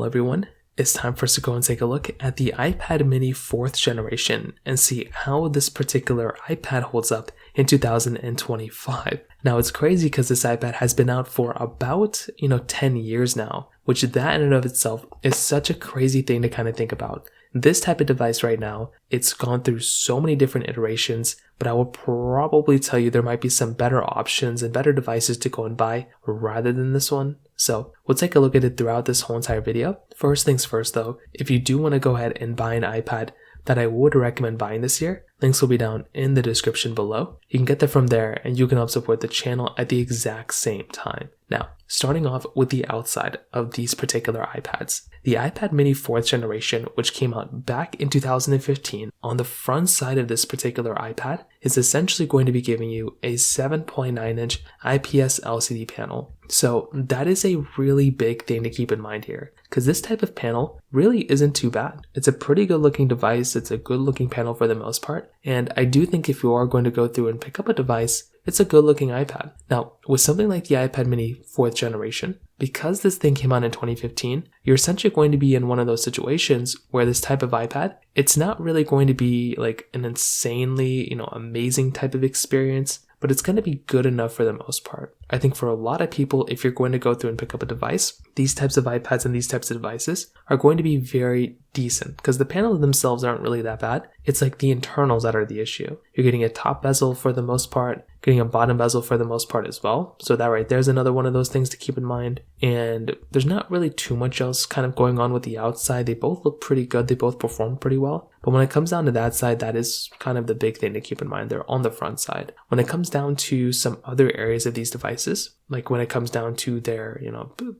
everyone. It's time for us to go and take a look at the iPad mini 4th generation and see how this particular iPad holds up in 2025. Now it's crazy because this iPad has been out for about 10 years now, which that in and of itself is such a crazy thing to kind of think about. This type of device right now, it's gone through so many different iterations, but I will probably tell you there might be some better options and better devices to go and buy rather than this one. So we'll take a look at it throughout this whole entire video. First things first though, if you do want to go ahead and buy an iPad that I would recommend buying this year, links will be down in the description below. You can get them from there and you can help support the channel at the exact same time. Now, starting off with the outside of these particular iPads. The iPad mini 4th generation, which came out back in 2015, on the front side of this particular iPad is essentially going to be giving you a 7.9-inch IPS LCD panel. So that is a really big thing to keep in mind here, because this type of panel really isn't too bad. It's a pretty good looking device, it's a good looking panel for the most part, and I do think if you are going to go through and pick up a device, it's a good looking iPad. Now, with something like the iPad mini 4th generation, because this thing came out in 2015, you're essentially going to be in one of those situations where this type of iPad, it's not really going to be like an insanely, amazing type of experience, but it's going to be good enough for the most part. I think for a lot of people, if you're going to go through and pick up a device, these types of iPads and these types of devices are going to be very decent because the panels themselves aren't really that bad. It's like the internals that are the issue. You're getting a top bezel for the most part, getting a bottom bezel for the most part as well. So that right there's another one of those things to keep in mind. And there's not really too much else kind of going on with the outside. They both look pretty good. They both perform pretty well. But when it comes down to that side, that is kind of the big thing to keep in mind. They're on the front side. When it comes down to some other areas of these devices, like when it comes down to their,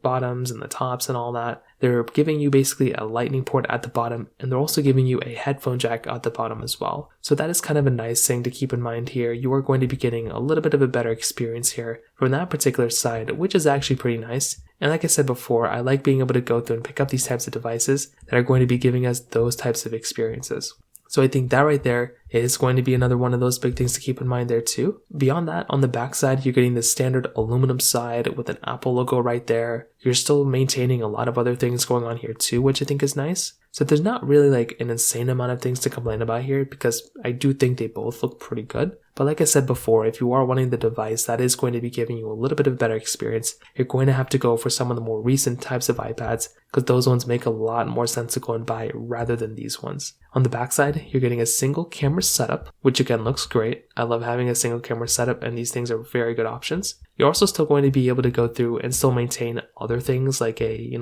bottoms and the tops and all that, they're giving you basically a lightning port at the bottom, and they're also giving you a headphone jack at the bottom as well. So that is kind of a nice thing to keep in mind here. You are going to be getting a little bit of a better experience here from that particular side, which is actually pretty nice. And like I said before, I like being able to go through and pick up these types of devices that are going to be giving us those types of experiences. So I think that right there is going to be another one of those big things to keep in mind there too. Beyond that, on the back side, you're getting the standard aluminum side with an Apple logo right there. You're still maintaining a lot of other things going on here too, which I think is nice. So there's not really like an insane amount of things to complain about here because I do think they both look pretty good. But like I said before, if you are wanting the device that is going to be giving you a little bit of a better experience, you're going to have to go for some of the more recent types of iPads because those ones make a lot more sense to go and buy rather than these ones. On the backside, you're getting a single camera setup, which again looks great. I love having a single camera setup and these things are very good options. You're also still going to be able to go through and still maintain other things like a,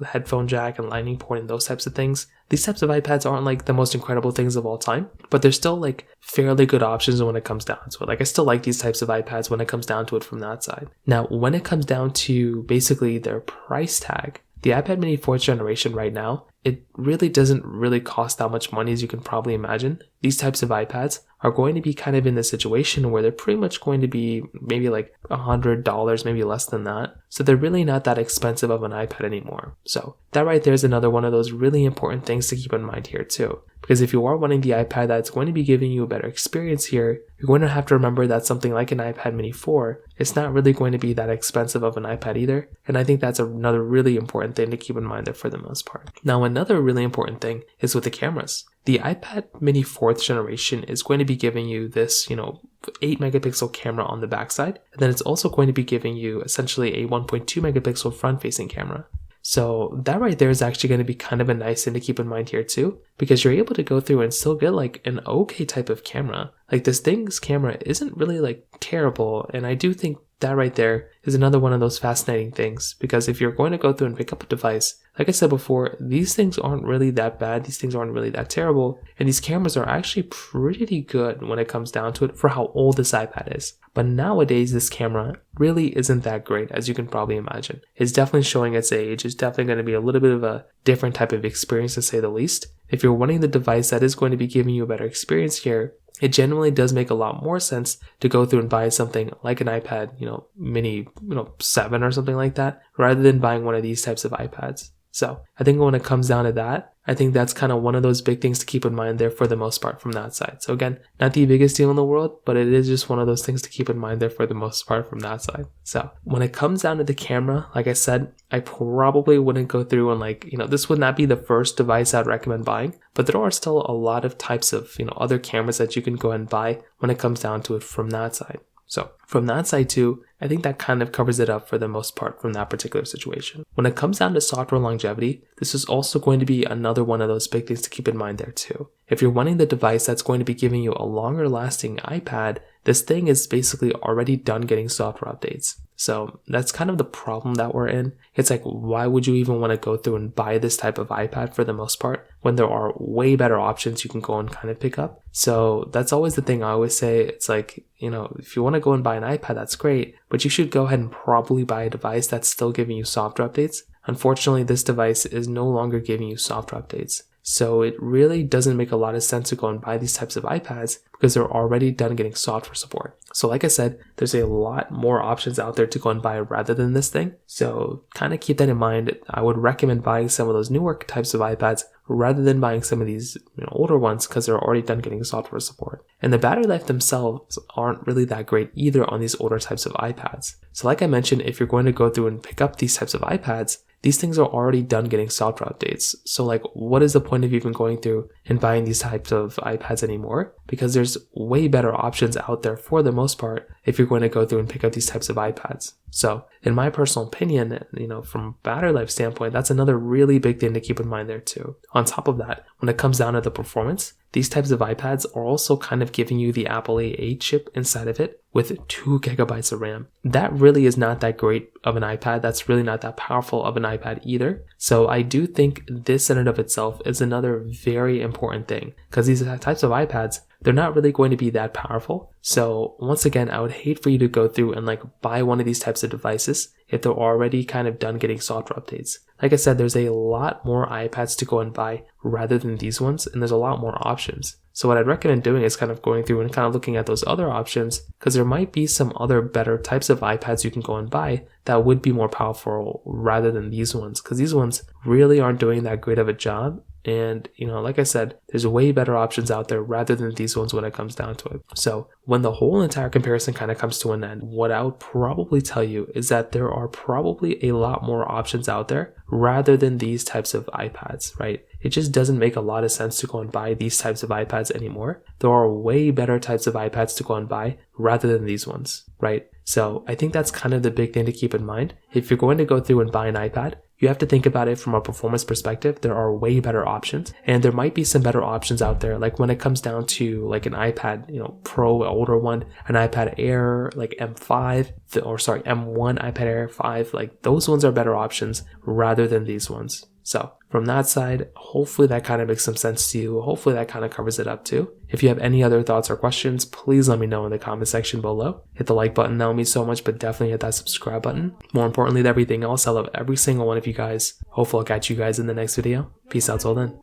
headphone jack and lightning port and those types of things. These types of iPads aren't like the most incredible things of all time, but they're still like fairly good options when it comes down to it. Like I still like these types of iPads when it comes down to it from that side. Now, when it comes down to basically their price tag, the iPad mini 4th generation right now, it really doesn't really cost that much money as you can probably imagine. These types of iPads are going to be kind of in the situation where they're pretty much going to be maybe like $100, maybe less than that. So they're really not that expensive of an iPad anymore. So that right there is another one of those really important things to keep in mind here too. Because if you are wanting the iPad that's going to be giving you a better experience here, you're going to have to remember that something like an iPad mini 4, it's not really going to be that expensive of an iPad either. And I think that's another really important thing to keep in mind there for the most part. Now, another really important thing is with the cameras. The iPad mini 4th generation is going to be giving you this, 8 megapixel camera on the backside. And then it's also going to be giving you essentially a 1.2 megapixel front facing camera. So that right there is actually going to be kind of a nice thing to keep in mind here too, because you're able to go through and still get like an okay type of camera. Like this thing's camera isn't really like terrible, and I do think that right there is another one of those fascinating things, because if you're going to go through and pick up a device, like I said before, these things aren't really that bad, these things aren't really that terrible, and these cameras are actually pretty good when it comes down to it for how old this iPad is. But nowadays, this camera really isn't that great, as you can probably imagine. It's definitely showing its age. It's definitely going to be a little bit of a different type of experience, to say the least. If you're wanting the device that is going to be giving you a better experience here, it generally does make a lot more sense to go through and buy something like an iPad, mini, 7 or something like that, rather than buying one of these types of iPads. So I think when it comes down to that, I think that's kind of one of those big things to keep in mind there for the most part from that side. So again, not the biggest deal in the world, but it is just one of those things to keep in mind there for the most part from that side. So when it comes down to the camera, like I said, I probably wouldn't go through and this would not be the first device I'd recommend buying, but there are still a lot of types of, other cameras that you can go and buy when it comes down to it from that side. So from that side too, I think that kind of covers it up for the most part from that particular situation. When it comes down to software longevity, this is also going to be another one of those big things to keep in mind there too. If you're wanting the device that's going to be giving you a longer lasting iPad, this thing is basically already done getting software updates. So that's kind of the problem that we're in. It's like, why would you even want to go through and buy this type of iPad for the most part when there are way better options you can go and kind of pick up? So that's always the thing I always say. It's like, if you want to go and buy an iPad, that's great, but you should go ahead and probably buy a device that's still giving you software updates. Unfortunately, this device is no longer giving you software updates. So it really doesn't make a lot of sense to go and buy these types of iPads because they're already done getting software support. So like I said, there's a lot more options out there to go and buy rather than this thing. So kind of keep that in mind. I would recommend buying some of those newer types of iPads rather than buying some of these older ones because they're already done getting software support. And the battery life themselves aren't really that great either on these older types of iPads. So like I mentioned, if you're going to go through and pick up these types of iPads, these things are already done getting software updates. So like, what is the point of even going through and buying these types of iPads anymore? Because there's way better options out there for the most part if you're going to go through and pick up these types of iPads. So in my personal opinion, from a battery life standpoint, that's another really big thing to keep in mind there too. On top of that, when it comes down to the performance, these types of iPads are also kind of giving you the Apple A8 chip inside of it with 2 gigabytes of RAM. That really is not that great of an iPad. That's really not that powerful of an iPad either. So I do think this in and of itself is another very important thing because these types of iPads, they're not really going to be that powerful. So once again, I would hate for you to go through and buy one of these types of devices if they're already kind of done getting software updates. Like I said, there's a lot more iPads to go and buy rather than these ones, and there's a lot more options. So what I'd recommend doing is kind of going through and kind of looking at those other options because there might be some other better types of iPads you can go and buy that would be more powerful rather than these ones because these ones really aren't doing that great of a job. And, like I said, there's way better options out there rather than these ones when it comes down to it. So when the whole entire comparison kind of comes to an end, what I would probably tell you is that there are probably a lot more options out there rather than these types of iPads, right? It just doesn't make a lot of sense to go and buy these types of iPads anymore. There are way better types of iPads to go and buy rather than these ones, right? So I think that's kind of the big thing to keep in mind. If you're going to go through and buy an iPad, you have to think about it from a performance perspective. There are way better options, and there might be some better options out there. Like when it comes down to an iPad, Pro, older one, an iPad Air, M1 iPad Air 5, those ones are better options rather than these ones. So from that side, hopefully that kind of makes some sense to you. Hopefully that kind of covers it up too. If you have any other thoughts or questions, please let me know in the comment section below. Hit the like button, that will mean so much, but definitely hit that subscribe button. More importantly than everything else, I love every single one of you guys. Hopefully I'll catch you guys in the next video. Peace out till then.